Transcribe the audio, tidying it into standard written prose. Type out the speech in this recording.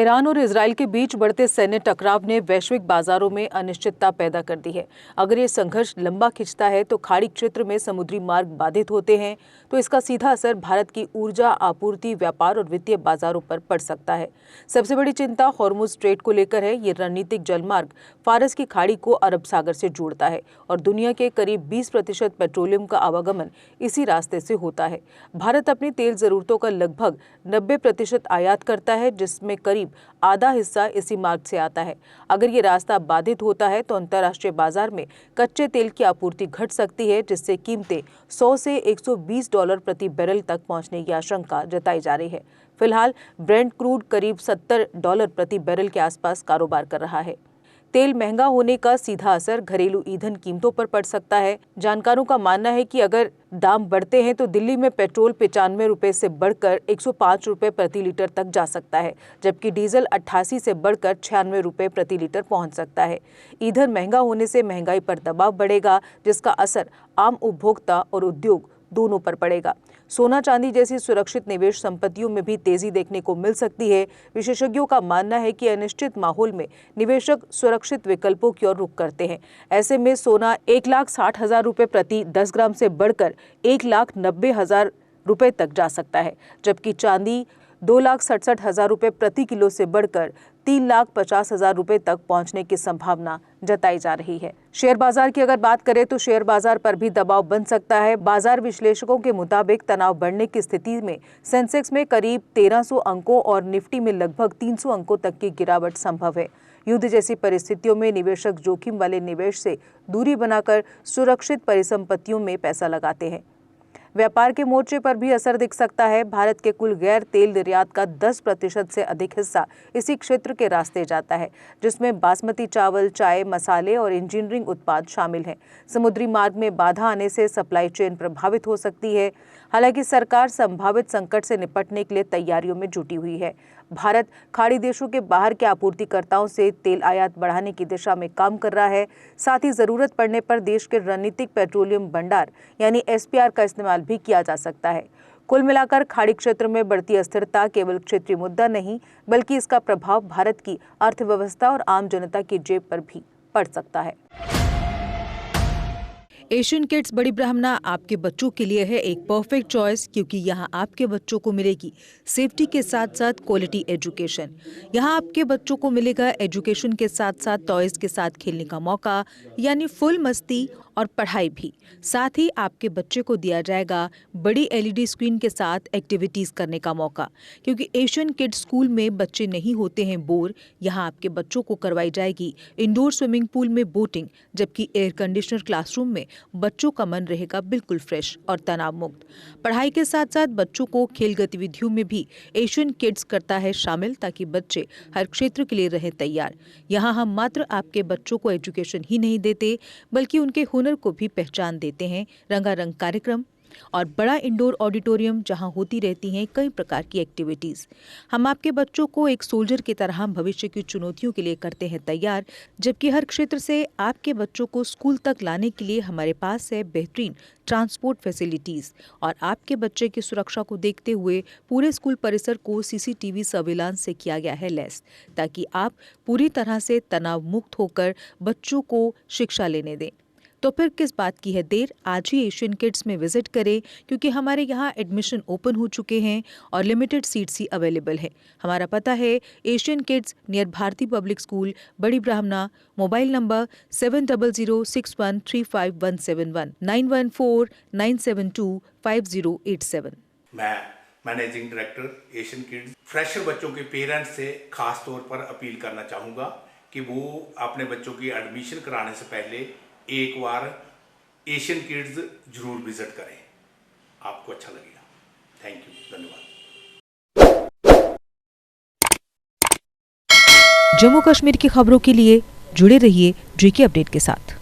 Iran और Israel के बीच बढ़ते सैन्य टकराव ने वैश्विक बाजारों में अनिश्चितता पैदा कर दी है। अगर ये संघर्ष लंबा खिंचता है तो खाड़ी क्षेत्र में समुद्री मार्ग बाधित होते हैं, तो इसका सीधा असर भारत की ऊर्जा आपूर्ति, व्यापार और वित्तीय बाजारों पर पड़ सकता है। सबसे बड़ी चिंता हॉर्मुज स्ट्रेट को लेकर है। ये रणनीतिक जलमार्ग फारस की खाड़ी को अरब सागर से जोड़ता है और दुनिया के करीब 20% पेट्रोलियम का आवागमन इसी रास्ते से होता है। भारत अपनी तेल जरूरतों का लगभग 90% आयात करता है, जिसमें करीब आधा हिस्सा इसी मार्ग से आता है। अगर ये रास्ता बाधित होता है तो अंतर्राष्ट्रीय बाजार में कच्चे तेल की आपूर्ति घट सकती है, जिससे कीमतें $100 से $120 प्रति बैरल तक पहुंचने की आशंका जताई जा रही है। फिलहाल ब्रेंट क्रूड करीब $70 प्रति बैरल के आसपास कारोबार कर रहा है। तेल महंगा होने का सीधा असर घरेलू ईंधन कीमतों पर पड़ सकता है। जानकारों का मानना है कि अगर दाम बढ़ते हैं तो दिल्ली में पेट्रोल 95 रुपए से बढ़कर 105 रुपए प्रति लीटर तक जा सकता है, जबकि डीजल 88 से बढ़कर 96 रुपए प्रति लीटर पहुंच सकता है। ईंधन महंगा होने से महंगाई पर दबाव बढ़ेगा, जिसका असर आम उपभोक्ता और उद्योग दोनों पर पड़ेगा। सोना चांदी जैसी सुरक्षित निवेश संपत्तियों में भी तेजी देखने को मिल सकती है। विशेषज्ञों का मानना है कि अनिश्चित माहौल में निवेशक सुरक्षित विकल्पों की ओर रुख करते हैं। ऐसे में सोना 1,60,000 रुपए प्रति 10 ग्राम से बढ़कर 1,90,000 रुपए तक जा सकता है, जबकि चांदी 2,67,000 रुपए प्रति किलो से बढ़कर 3,50,000 रुपए तक पहुंचने की संभावना जताई जा रही है। शेयर बाजार की अगर बात करें तो शेयर बाजार पर भी दबाव बन सकता है। बाजार विश्लेषकों के मुताबिक तनाव बढ़ने की स्थिति में सेंसेक्स में करीब 1300 अंकों और निफ्टी में लगभग 300 अंकों तक की गिरावट संभव है। युद्ध जैसी परिस्थितियों में निवेशक जोखिम वाले निवेश से दूरी बनाकर सुरक्षित परिसंपत्तियों में पैसा लगाते हैं। व्यापार के मोर्चे पर भी असर दिख सकता है। भारत के कुल गैर तेल निर्यात का 10% से अधिक हिस्सा इसी क्षेत्र के रास्ते जाता है, जिसमें बासमती चावल, चाय, मसाले और इंजीनियरिंग उत्पाद शामिल हैं। समुद्री मार्ग में बाधा आने से सप्लाई चेन प्रभावित हो सकती है। हालांकि सरकार संभावित संकट से निपटने के लिए तैयारियों में जुटी हुई है। भारत खाड़ी देशों के बाहर के आपूर्तिकर्ताओं से तेल आयात बढ़ाने की दिशा में काम कर रहा है। साथ ही जरूरत पड़ने पर देश के रणनीतिक पेट्रोलियम भंडार यानी SPR का इस्तेमाल भी किया जा सकता है। कुल मिलाकर खाड़ी क्षेत्र में बढ़ती अस्थिरता केवल क्षेत्रीय मुद्दा नहीं, बल्कि इसका प्रभाव भारत की अर्थव्यवस्था और आम जनता की जेब पर भी पड़ सकता है। एशियन किड्स बड़ी ब्राह्मणा आपके बच्चों के लिए है एक परफेक्ट चॉइस, क्योंकि यहाँ आपके बच्चों को मिलेगी सेफ्टी के साथ साथ क्वालिटी एजुकेशन। यहाँ आपके बच्चों को मिलेगा एजुकेशन के साथ साथ टॉयज के साथ खेलने का मौका, यानी फुल मस्ती और पढ़ाई भी। साथ ही आपके बच्चे को दिया जाएगा बड़ी LED स्क्रीन के साथ एक्टिविटीज करने का मौका, क्योंकि एशियन किड्स स्कूल में बच्चे नहीं होते हैं बोर। यहाँ आपके बच्चों को करवाई जाएगी इंडोर स्विमिंग पूल में बोटिंग, जबकि एयर कंडीशनर क्लासरूम में बच्चों का मन रहेगा बिल्कुल फ्रेश और तनाव मुक्त। पढ़ाई के साथ साथ बच्चों को खेल गतिविधियों में भी एशियन किड्स करता है शामिल, ताकि बच्चे हर क्षेत्र के लिए रहें तैयार। यहाँ हम मात्र आपके बच्चों को एजुकेशन ही नहीं देते, बल्कि उनके हुनर को भी पहचान देते हैं। रंगारंग कार्यक्रम और बड़ा इंडोर ऑडिटोरियम जहां होती रहती हैं कई प्रकार की एक्टिविटीज। हम आपके बच्चों को एक सोल्जर की तरह भविष्य की चुनौतियों के लिए करते हैं तैयार, जबकि हर क्षेत्र से आपके बच्चों को स्कूल तक लाने के लिए हमारे पास है बेहतरीन ट्रांसपोर्ट फैसिलिटीज। और आपके बच्चे की सुरक्षा को देखते हुए पूरे स्कूल परिसर को CCTV सर्विलांस से किया गया है लैस, ताकि आप पूरी तरह से तनाव मुक्त होकर बच्चों को शिक्षा लेने दें। तो फिर किस बात की है देर, आज ही एशियन किड्स में विजिट करें, क्योंकि हमारे यहाँ एडमिशन ओपन हो चुके हैं और लिमिटेड सीट्स ही अवेलेबल है। हमारा पता है Asian kids near Bharati public school, Bari Brahmana. Mobile number 7006135171 9149725087। मैं managing director Asian kids fresher बच्चों के पेरेंट्स से खास तौर पर अपील करना चाहूँगा कि वो अपने बच्चों की एडमिशन कराने से पहले एक बार एशियन किड्स जरूर विजिट करें, आपको अच्छा लगेगा। थैंक यू, धन्यवाद। जम्मू कश्मीर की खबरों के लिए जुड़े रहिए GK अपडेट के साथ।